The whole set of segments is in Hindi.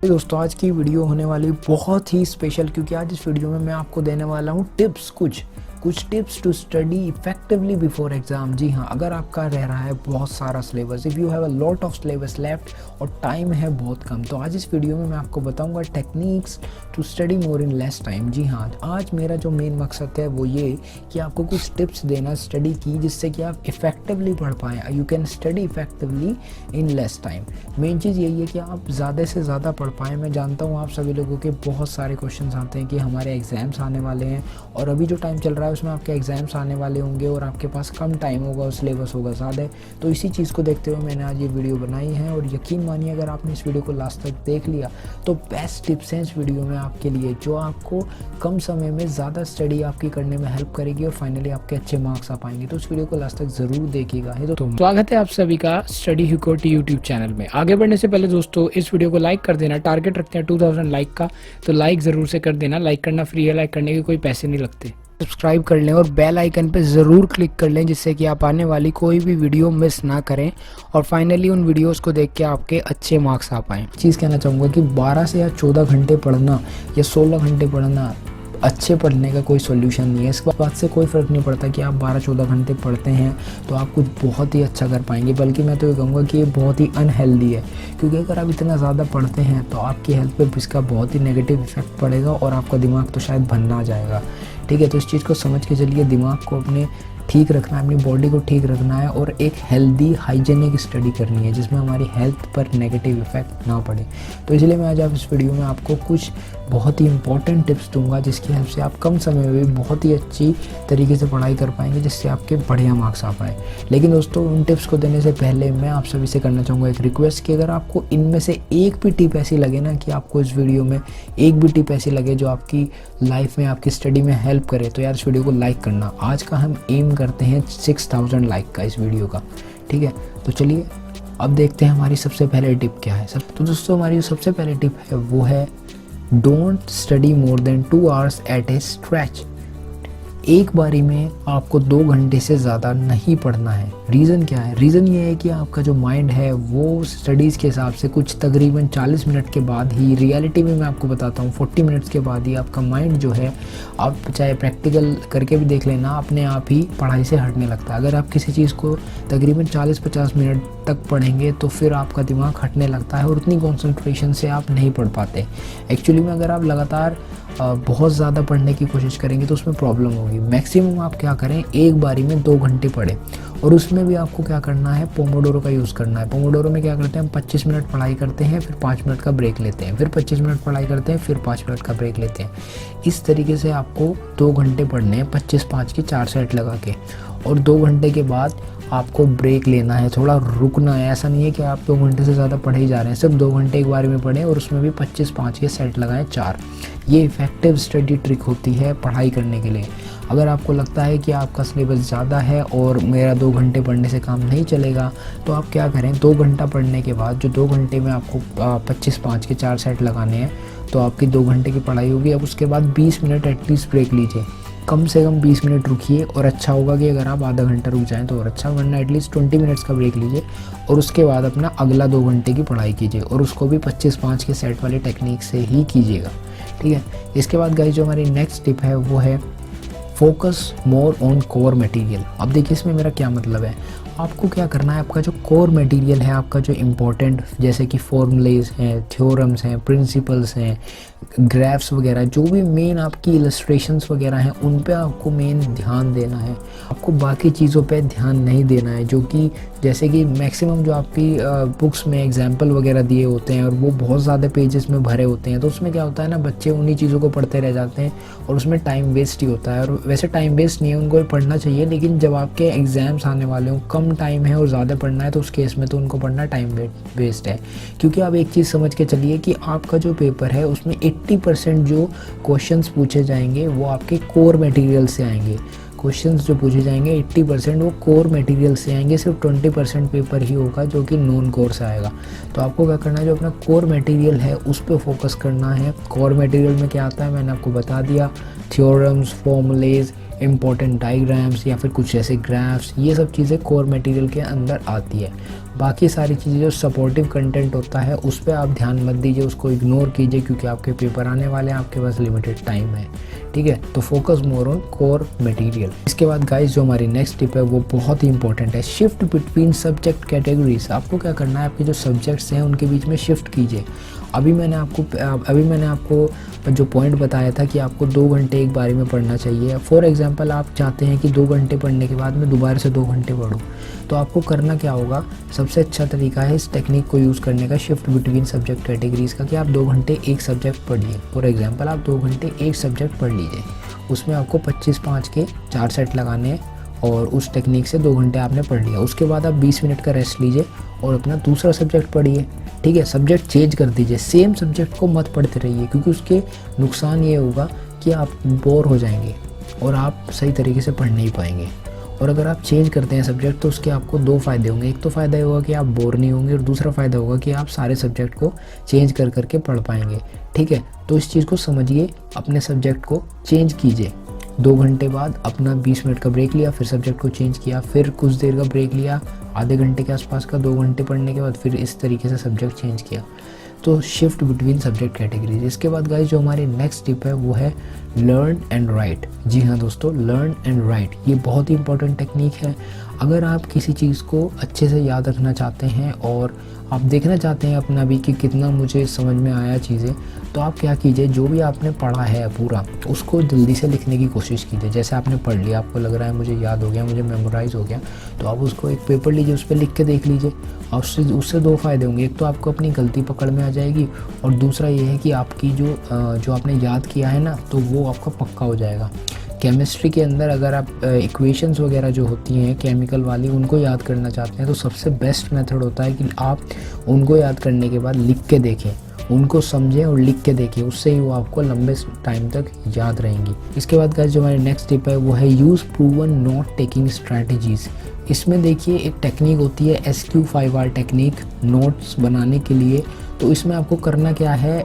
दोस्तों आज की वीडियो होने वाली बहुत ही स्पेशल, क्योंकि आज इस वीडियो में मैं आपको देने वाला हूँ टिप्स, कुछ tips to study effectively before exam. जी हाँ, अगर आपका रह रहा है बहुत सारा syllabus, if you have a lot of syllabus left और टाइम है बहुत कम, तो आज इस वीडियो में मैं आपको बताऊंगा techniques to study more in less time. जी हाँ, आज मेरा जो मेन मकसद है वो ये कि आपको कुछ टिप्स देना स्टडी की, जिससे कि आप इफेक्टिवली पढ़ पाएँ। You can study effectively in less time. Main चीज़ यही है कि आप ज़्यादा से ज़्यादा पढ़ पाएँ। मैं जानता हूँ आप सभी लोगों के बहुत सारे क्वेश्चन आते हैं कि हमारे एग्ज़ाम्स आने वाले हैं और अभी जो टाइम चल रहा है उसमें आपके एग्ज़ाम्स आने वाले होंगे और आपके पास कम टाइम होगा और सिलेबस होगा ज़्यादा। तो इसी चीज़ को देखते हुए मैंने आज ये वीडियो बनाई है और यकीन मानिए अगर आपने इस वीडियो को लास्ट तक देख लिया तो बेस्ट टिप्स हैं इस वीडियो में आपके लिए, जो आपको कम समय में ज़्यादा स्टडी आपकी करने में हेल्प करेगी और फाइनली आपके अच्छे मार्क्स आ पाएंगे। तो इस वीडियो को लास्ट तक ज़रूर देखिएगा। तो स्वागत है आप सभी का स्टडी हुकोटी यूट्यूब चैनल में। आगे बढ़ने से पहले दोस्तों इस वीडियो को लाइक कर देना। टारगेट रखते हैं 2000 लाइक का, तो लाइक ज़रूर से कर देना। लाइक करना फ्री है, लाइक करने के कोई पैसे नहीं लगते। सब्सक्राइब कर लें और बेल आइकन पे ज़रूर क्लिक कर लें, जिससे कि आप आने वाली कोई भी वीडियो मिस ना करें और फाइनली उन वीडियोस को देख के आपके अच्छे मार्क्स आ पाएँ। चीज़ कहना चाहूँगा कि 12 से या 14 घंटे पढ़ना या 16 घंटे पढ़ना अच्छे पढ़ने का कोई सोल्यूशन नहीं है। इस बात से कोई फ़र्क नहीं पड़ता कि आप 12-14 घंटे पढ़ते हैं तो आप कुछ बहुत ही अच्छा कर पाएंगे, बल्कि मैं तो ये कहूँगा कि ये बहुत ही अनहेल्दी है, क्योंकि अगर आप इतना ज़्यादा पढ़ते हैं तो आपकी हेल्थ पे इसका बहुत ही नेगेटिव इफेक्ट पड़ेगा और आपका दिमाग तो शायद बनना जाएगा। ठीक है, तो इस चीज़ को समझ के चलिए, दिमाग को अपने ठीक रखना है, अपनी बॉडी को ठीक रखना है और एक हेल्दी हाइजेनिक स्टडी करनी है जिसमें हमारी हेल्थ पर नेगेटिव इफेक्ट ना पड़े। तो इसलिए मैं आज इस वीडियो में आपको कुछ बहुत ही इंपॉर्टेंट टिप्स दूंगा जिसकी हेल्प से आप कम समय में भी बहुत ही अच्छी तरीके से पढ़ाई कर पाएंगे, जिससे आपके बढ़िया मार्क्स आ पाए। लेकिन दोस्तों उन टिप्स को देने से पहले मैं आप सभी से करना चाहूँगा एक रिक्वेस्ट कि अगर आपको इनमें से एक भी टिप ऐसी लगे ना कि आपको इस वीडियो में एक भी टिप ऐसी लगे जो आपकी लाइफ में आपकी स्टडी में हेल्प करे, तो यार इस वीडियो को लाइक करना। आज का हम एम करते हैं 6000 लाइक का इस वीडियो का। ठीक है, तो चलिए अब देखते हैं हमारी सबसे पहले टिप क्या है। तो दोस्तों हमारी जो सबसे पहले टिप है वो है don't study more than 2 hours at a stretch. एक बारी में आपको 2 घंटे से ज़्यादा नहीं पढ़ना है। रीज़न क्या है? रीज़न ये है कि आपका जो माइंड है वो स्टडीज़ के हिसाब से कुछ तकरीबन 40 मिनट के बाद ही, रियलिटी में मैं आपको बताता हूँ 40 मिनट्स के बाद ही आपका माइंड जो है, आप चाहे प्रैक्टिकल करके भी देख लेना, अपने आप ही पढ़ाई से हटने लगता है। अगर आप किसी चीज़ को तकरीबन 40-50 मिनट तक पढ़ेंगे तो फिर आपका दिमाग हटने लगता है और उतनी कॉन्सेंट्रेशन से आप नहीं पढ़ पाते। एक्चुअली में अगर आप लगातार बहुत ज़्यादा पढ़ने की कोशिश करेंगे तो उसमें प्रॉब्लम होगी। मैक्सिमम आप क्या करें, एक बारी में 2 घंटे पढ़ें और उसमें भी आपको क्या करना है, पोमोडोरो का यूज़ करना है। पोमोडोरो में क्या करते हैं, हम 25 मिनट पढ़ाई करते हैं, फिर 5 मिनट का ब्रेक लेते हैं, फिर 25 मिनट पढ़ाई करते हैं, फिर 5 मिनट का ब्रेक लेते हैं। इस तरीके से आपको 2 घंटे पढ़ने हैं, 25-5 के 4 सेट लगा के, और 2 घंटे के बाद आपको ब्रेक लेना है, थोड़ा रुकना है। ऐसा नहीं है कि आप 2 घंटे से ज़्यादा पढ़े ही जा रहे हैं, सिर्फ 2 घंटे एक बार में पढ़ें और उसमें भी 25-5 के सेट लगाएं 4। ये इफ़ेक्टिव स्टडी ट्रिक होती है पढ़ाई करने के लिए। अगर आपको लगता है कि आपका सिलेबस ज़्यादा है और मेरा 2 घंटे पढ़ने से काम नहीं चलेगा, तो आप क्या करें, 2 घंटा पढ़ने के बाद जो 2 घंटे में आपको 25-5 के 4 सेट लगाने हैं, तो आपकी 2 घंटे की पढ़ाई होगी। अब उसके बाद 20 मिनट एटलीस्ट ब्रेक लीजिए, कम से कम 20 मिनट रुकिए, और अच्छा होगा कि अगर आप आधा घंटा रुक जाएं तो और अच्छा, वरना एटलीस्ट 20 मिनट्स का ब्रेक लीजिए और उसके बाद अपना अगला 2 घंटे की पढ़ाई कीजिए, और उसको भी 25-5 के सेट वाली टेक्निक से ही कीजिएगा। ठीक है, इसके बाद गाइस जो हमारी नेक्स्ट टिप है वो है focus more on core material. अब देखिए इसमें मेरा क्या मतलब है, आपको क्या करना है, आपका जो कोर मटेरियल है, आपका जो इम्पोर्टेंट, जैसे कि फॉर्मूलेज हैं, थ्योरम्स हैं, प्रिंसिपल्स हैं, ग्राफ्स वगैरह, जो भी मेन आपकी इलस्ट्रेशंस वगैरह हैं, उन पे आपको मेन ध्यान देना है। आपको बाकी चीज़ों पे ध्यान नहीं देना है, जो कि जैसे कि मैक्सिमम जो आपकी बुक्स में एग्जाम्पल वगैरह दिए होते हैं और वो बहुत ज़्यादा पेजेस में भरे होते हैं, तो उसमें क्या होता है ना, बच्चे उन्हीं चीज़ों को पढ़ते रह जाते हैं और उसमें टाइम वेस्ट ही होता है। और वैसे टाइम वेस्ट नहीं है, उनको पढ़ना चाहिए, लेकिन जब आपके एग्ज़ाम्स आने वाले हों, कम टाइम है और ज़्यादा पढ़ना है, तो उस केस में तो उनको पढ़ना टाइम वेस्ट है। क्योंकि आप एक चीज़ समझ के चलिए कि आपका जो पेपर है उसमें 80% जो क्वेश्चंस पूछे जाएंगे वो आपके कोर मटेरियल से आएंगे। क्वेश्चंस जो पूछे जाएंगे 80% वो कोर मटेरियल से आएंगे, सिर्फ 20% पेपर ही होगा जो कि नॉन कोर से आएगा। तो आपको क्या करना है, जो अपना कोर मटेरियल है उस पर फोकस करना है। कोर मटेरियल में क्या आता है मैंने आपको बता दिया, थ्योरम्स, फॉर्मूलेज, इंपॉर्टेंट डायग्राम्स या फिर कुछ ऐसे ग्राफ्स, ये सब चीज़ें कोर मटेरियल के अंदर आती है। बाकी सारी चीज़ें जो सपोर्टिव कंटेंट होता है उस पर आप ध्यान मत दीजिए, उसको इग्नोर कीजिए, क्योंकि आपके पेपर आने वाले हैं, आपके पास लिमिटेड टाइम है, ठीक है। तो focus more on core material. इसके बाद गाइस जो हमारी नेक्स्ट टिप है वो बहुत ही इंपॉर्टेंट है, शिफ्ट बिटवीन सब्जेक्ट कैटेगरीज। आपको क्या करना है, आपके जो सब्जेक्ट्स हैं उनके बीच में शिफ्ट कीजिए। अभी मैंने आपको जो पॉइंट बताया था कि आपको 2 घंटे एक बारी में पढ़ना चाहिए। फॉर एग्जांपल आप चाहते हैं कि 2 घंटे पढ़ने के बाद मैं दोबारा से 2 घंटे पढूं, तो आपको करना क्या होगा, सबसे अच्छा तरीका है इस टेक्निक को यूज़ करने का, शिफ्ट बिटवीन सब्जेक्ट कैटेगरीज का, कि आप 2 घंटे एक सब्जेक्ट पढ़िए। फॉर एग्जांपल आप 2 घंटे एक सब्जेक्ट पढ़ लीजिए, उसमें आपको 25-5 के 4 सेट लगाने हैं और उस टेक्निक से 2 घंटे आपने पढ़ लिया। उसके बाद आप 20 मिनट का रेस्ट लीजिए और अपना दूसरा सब्जेक्ट पढ़िए, ठीक है। सब्जेक्ट चेंज कर दीजिए, सेम सब्जेक्ट को मत पढ़ते रहिए, क्योंकि उसके नुकसान ये होगा कि आप बोर हो जाएंगे और आप सही तरीके से पढ़ नहीं पाएंगे। और अगर आप चेंज करते हैं सब्जेक्ट तो उसके आपको 2 फ़ायदे होंगे। एक तो फ़ायदा ये होगा कि आप बोर नहीं होंगे, और दूसरा फ़ायदा होगा कि आप सारे सब्जेक्ट को चेंज कर करके पढ़ पाएंगे, ठीक है। तो इस चीज़ को समझिए, अपने सब्जेक्ट को चेंज कीजिए। 2 घंटे बाद अपना 20 मिनट का ब्रेक लिया, फिर सब्जेक्ट को चेंज किया, फिर कुछ देर का ब्रेक लिया, आधे घंटे के आसपास का, 2 घंटे पढ़ने के बाद फिर इस तरीके से सब्जेक्ट चेंज किया। तो शिफ्ट बिटवीन सब्जेक्ट कैटेगरीज। इसके बाद गाइस जो हमारी नेक्स्ट टिप है वो है लर्न एंड राइट। जी हाँ दोस्तों, लर्न एंड राइट ये बहुत ही इंपॉर्टेंट टेक्निक है। अगर आप किसी चीज़ को अच्छे से याद रखना चाहते हैं और आप देखना चाहते हैं अपना भी कि कितना मुझे समझ में आया चीज़ें, तो आप क्या कीजिए, जो भी आपने पढ़ा है पूरा उसको जल्दी से लिखने की कोशिश कीजिए। जैसे आपने पढ़ लिया, आपको लग रहा है मुझे याद हो गया, मुझे मेमोराइज़ हो गया, तो आप उसको एक पेपर लीजिए, उस पर लिख के देख लीजिए। और उससे 2 फ़ायदे होंगे, एक तो आपको अपनी गलती पकड़ में आ जाएगी, और दूसरा ये है कि आपकी जो आपने याद किया है ना, तो वो आपका पक्का हो जाएगा। केमिस्ट्री के अंदर अगर आप इक्वेशंस वगैरह जो होती हैं केमिकल वाली, उनको याद करना चाहते हैं तो सबसे बेस्ट मेथड होता है कि आप उनको याद करने के बाद लिख के देखें, उनको समझें और लिख के देखें, उससे ही वो आपको लंबे टाइम तक याद रहेंगी। इसके बाद गाइस जो हमारी नेक्स्ट टिप है वो है use proven note taking strategies. इसमें देखिए एक टेक्निक होती है SQ5R टेक्निक नोट्स बनाने के लिए। तो इसमें आपको करना क्या है,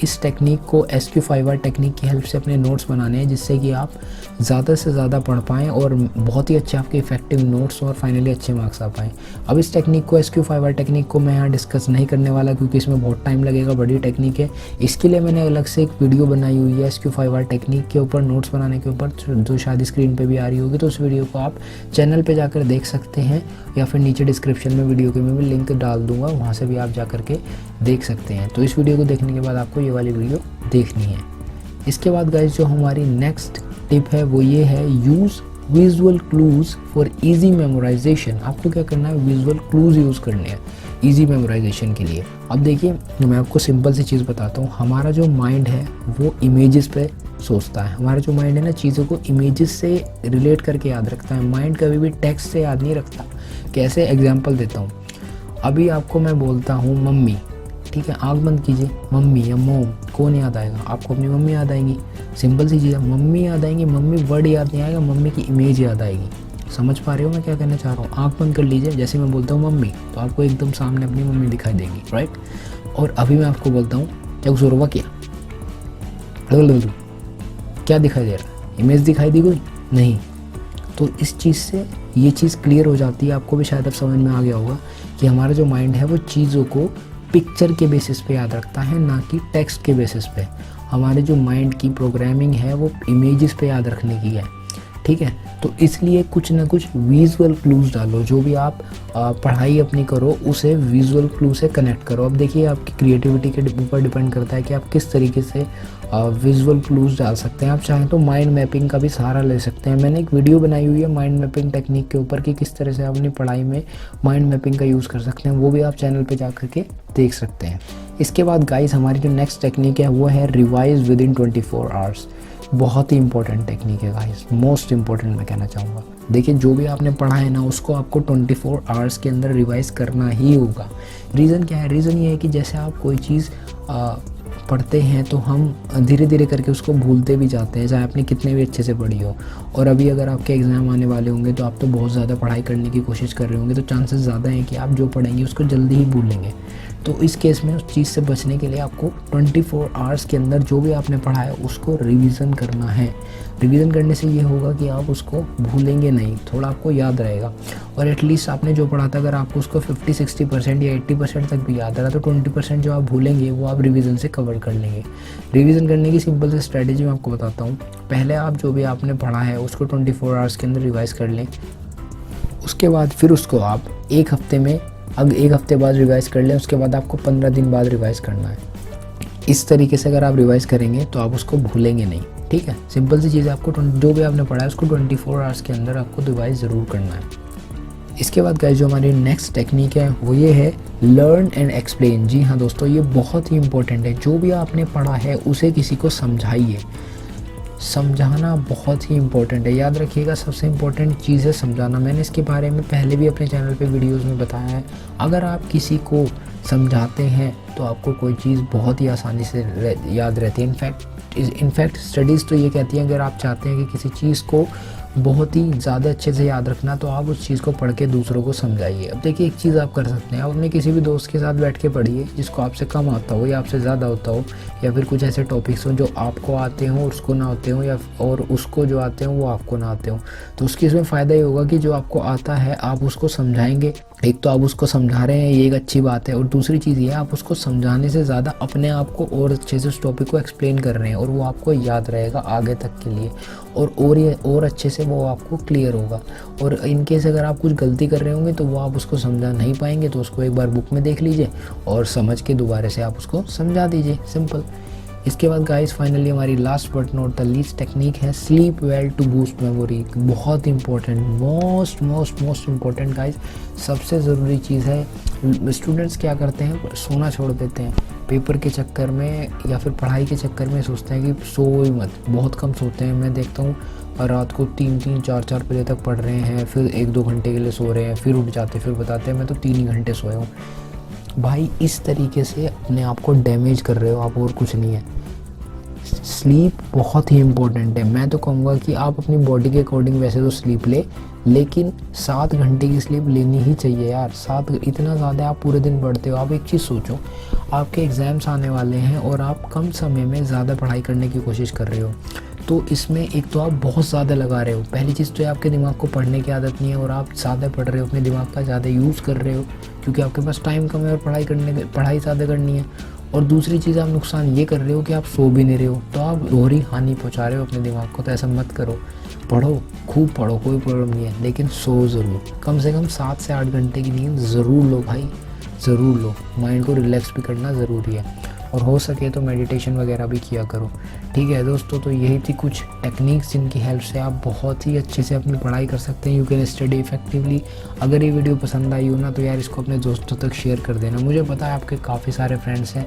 इस टेक्निक को SQ5R टेक्निक की हेल्प से अपने नोट्स बनाने हैं, जिससे कि आप ज़्यादा से ज़्यादा पढ़ पाएँ और बहुत ही अच्छे आपके इफेक्टिव नोट्स और फाइनली अच्छे मार्क्स आ पाएँ। अब इस टेक्निक को SQ5R टेक्निक को मैं यहाँ डिस्कस नहीं करने वाला, क्योंकि इसमें बहुत टाइम लगेगा, बड़ी टेक्निक है। इसके लिए मैंने अलग से एक वीडियो बनाई हुई है SQ5R टेक्निक के ऊपर, नोट्स बनाने के ऊपर, जो शायद स्क्रीन पर भी आ रही होगी। तो उस वीडियो को आप चैनल पर जाकर देख सकते हैं, या फिर नीचे डिस्क्रिप्शन में वीडियो के में भी लिंक डाल दूँगा, वहाँ से भी आप जा कर के देख सकते हैं। तो इस वीडियो को देखने के बाद आपको ये वाली वीडियो देखनी है। इसके बाद गाइस जो हमारी नेक्स्ट टिप है वो ये है use visual clues for easy memorisation. आपको क्या करना है, विजुअल क्लूज़ यूज़ करने हैं इजी मेमोराइजेशन के लिए। अब देखिए मैं आपको सिंपल सी चीज़ बताता हूँ, हमारा जो माइंड है वो इमेजेस पे सोचता है। हमारा जो माइंड है ना, चीज़ों को इमेजेस से रिलेट करके याद रखता है। माइंड कभी भी टेक्स्ट से याद नहीं रखता। कैसे, एग्जाम्पल देता हूँ। अभी आपको मैं बोलता हूँ मम्मी, ठीक है, आँख बंद कीजिए, मम्मी या मोम, कौन याद आएगा? आपको अपनी मम्मी याद आएंगी। सिंपल सी चीज़ है, मम्मी याद आएंगी, मम्मी वर्ड याद नहीं आएगा, मम्मी की इमेज याद आएगी। समझ पा रहे हो मैं क्या कहना चाह रहा हूँ? आँख बंद कर लीजिए, जैसे मैं बोलता हूँ मम्मी, तो आपको एकदम सामने अपनी मम्मी दिखाई देगी, राइट। और अभी मैं आपको बोलता हूँ क्या गुजरवा, क्या दिखाई दे रहा है? इमेज दिखाई दी कोई? नहीं। तो इस चीज़ से ये चीज़ क्लियर हो जाती है, आपको भी शायद अब समझ में आ गया होगा कि हमारा जो माइंड है वो चीज़ों को पिक्चर के बेसिस पे याद रखता है, ना कि टेक्स्ट के बेसिस पे। हमारे जो माइंड की प्रोग्रामिंग है वो इमेजेस पे याद रखने की है, ठीक है। तो इसलिए कुछ ना कुछ विजुअल क्लूज़ डालो, जो भी आप पढ़ाई अपनी करो उसे विजुअल क्लू से कनेक्ट करो। अब देखिए आपकी क्रिएटिविटी के ऊपर डिपेंड करता है कि आप किस तरीके से विजुअल क्लूज़ डाल सकते हैं। आप चाहें तो माइंड मैपिंग का भी सहारा ले सकते हैं। मैंने एक वीडियो बनाई हुई है माइंड मैपिंग टेक्निक के ऊपर कि किस तरह से आप अपनी पढ़ाई में माइंड मैपिंग का यूज़ कर सकते हैं, वो भी आप चैनल पे जा करके देख सकते हैं। इसके बाद गाइस हमारी जो नेक्स्ट टेक्निक है वो है रिवाइज विद इन 24 आवर्स। बहुत ही इंपॉर्टेंट टेक्निक है गाइस, मोस्ट इंपॉर्टेंट मैं कहना चाहूँगा। देखिए जो भी आपने पढ़ा है ना उसको आपको 24 आवर्स के अंदर रिवाइज करना ही होगा। रीज़न क्या है? रीज़न ये है कि जैसे आप कोई चीज़ पढ़ते हैं तो हम धीरे धीरे करके उसको भूलते भी जाते हैं, चाहे आपने कितने भी अच्छे से पढ़ी हो। और अभी अगर आपके एग्ज़ाम आने वाले होंगे तो आप तो बहुत ज़्यादा पढ़ाई करने की कोशिश कर रहे होंगे, तो चांसेस ज़्यादा हैं कि आप जो पढ़ेंगे उसको जल्दी ही भूलेंगे, तो इस केस में उस चीज़ से बचने के लिए आपको 24 आवर्स के अंदर जो भी आपने पढ़ा है उसको रिवीजन करना है। रिवीजन करने से ये होगा कि आप उसको भूलेंगे नहीं, थोड़ा आपको याद रहेगा। और एटलीस्ट आपने जो पढ़ा था अगर आपको उसको 50-60% या 80% तक भी याद रहा तो 20% जो आप भूलेंगे वो आप रिवीजन से कवर कर लेंगे। रिवीजन करने की सिंपल सी स्ट्रैटेजी मैं आपको बताता हूँ। पहले आप जो भी आपने पढ़ा है उसको 24 आवर्स के अंदर रिवाइज़ कर लें। उसके बाद फिर उसको आप एक हफ्ते बाद रिवाइज़ कर लें। उसके बाद आपको 15 दिन बाद रिवाइज़ करना है। इस तरीके से अगर आप रिवाइज़ करेंगे तो आप उसको भूलेंगे नहीं, ठीक है। सिंपल सी चीज़ है, आपको जो भी आपने पढ़ा है उसको 24 आवर्स के अंदर आपको रिवाइज़ ज़रूर करना है। इसके बाद गाइस जो हमारी नेक्स्ट टेक्निक है वो ये है लर्न एंड एक्सप्लेन। जी हाँ दोस्तों, ये बहुत ही इंपॉर्टेंट है। जो भी आपने पढ़ा है उसे किसी को समझाइए। समझाना बहुत ही इंपॉर्टेंट है, याद रखिएगा सबसे इम्पोर्टेंट चीज़ है समझाना। मैंने इसके बारे में पहले भी अपने चैनल पे वीडियोस में बताया है। अगर आप किसी को समझाते हैं तो आपको कोई चीज़ बहुत ही आसानी से याद रहती है। इनफैक्ट स्टडीज़ तो ये कहती हैं अगर आप चाहते हैं कि किसी चीज़ को बहुत ही ज़्यादा अच्छे से याद रखना तो आप उस चीज़ को पढ़ के दूसरों को समझाइए। अब देखिए एक चीज़ आप कर सकते हैं, आप अपने किसी भी दोस्त के साथ बैठ के पढ़िए जिसको आपसे कम आता हो या आपसे ज़्यादा होता हो, या फिर कुछ ऐसे टॉपिक्स हो जो आपको आते हों और उसको ना आते हों, या और उसको जो आते हों वो आपको ना आते हों। तो उसके इसमें फ़ायदा ये होगा कि जो आपको आता है आप उसको समझाएंगे। एक तो आप उसको समझा रहे हैं, ये एक अच्छी बात है, और दूसरी चीज़ ये है आप उसको समझाने से ज़्यादा अपने आप को और अच्छे से उस टॉपिक को एक्सप्लेन कर रहे हैं और वो आपको याद रहेगा आगे तक के लिए, और अच्छे से वो आपको क्लियर होगा। और इनकेस अगर आप कुछ गलती कर रहे होंगे तो वो आप उसको समझा नहीं पाएंगे, तो उसको एक बार बुक में देख लीजिए और समझ के दोबारा से आप उसको समझा दीजिए, सिंपल। इसके बाद गाइस फाइनली हमारी last but not the least technique है sleep well to boost memory. बहुत इंपॉर्टेंट, मोस्ट इंपॉर्टेंट गाइस, सबसे ज़रूरी चीज़ है। स्टूडेंट्स क्या करते हैं, सोना छोड़ देते हैं पेपर के चक्कर में या फिर पढ़ाई के चक्कर में। सोचते हैं कि सो ही मत, बहुत कम सोते हैं। मैं देखता हूँ रात को 3-3, 4-4 बजे तक पढ़ रहे हैं, फिर 1-2 घंटे के लिए सो रहे हैं, फिर उठ जाते, फिर बताते हैं मैं तो 3 ही घंटे सोया हूँ। भाई इस तरीके से अपने आप को डैमेज कर रहे हो आप, और कुछ नहीं है। स्लीप बहुत ही इम्पोर्टेंट है। मैं तो कहूँगा कि आप अपनी बॉडी के अकॉर्डिंग वैसे तो स्लीप लेकिन 7 घंटे की स्लीप लेनी ही चाहिए यार। 7 इतना ज़्यादा आप पूरे दिन पढ़ते हो। आप एक चीज़ सोचो, आपके एग्ज़ाम्स आने वाले हैं और आप कम समय में ज़्यादा पढ़ाई करने की कोशिश कर रहे हो, तो इसमें एक तो आप बहुत ज़्यादा लगा रहे हो। पहली चीज़ तो आपके दिमाग को पढ़ने की आदत नहीं है और आप ज़्यादा पढ़ रहे हो, अपने दिमाग का ज़्यादा यूज़ कर रहे हो क्योंकि आपके पास टाइम कम है और पढ़ाई ज़्यादा करनी है। और दूसरी चीज़ आप नुकसान ये कर रहे हो कि आप सो भी नहीं रहे हो, तो आप दोहरी हानि पहुंचा रहे हो अपने दिमाग को। तो ऐसा मत करो, पढ़ो, खूब पढ़ो, कोई प्रॉब्लम नहीं है, लेकिन सो ज़रूर। कम से कम 7 से 8 घंटे की नींद ज़रूर लो भाई, ज़रूर लो। माइंड को रिलैक्स भी करना ज़रूरी है, और हो सके तो मेडिटेशन वगैरह भी किया करो। ठीक है दोस्तों, तो यही थी कुछ टेक्निक्स जिनकी हेल्प से आप बहुत ही अच्छे से अपनी पढ़ाई कर सकते हैं। You can study effectively. अगर ये वीडियो पसंद आई हो ना तो यार इसको अपने दोस्तों तक शेयर कर देना। मुझे पता है आपके काफ़ी सारे फ्रेंड्स हैं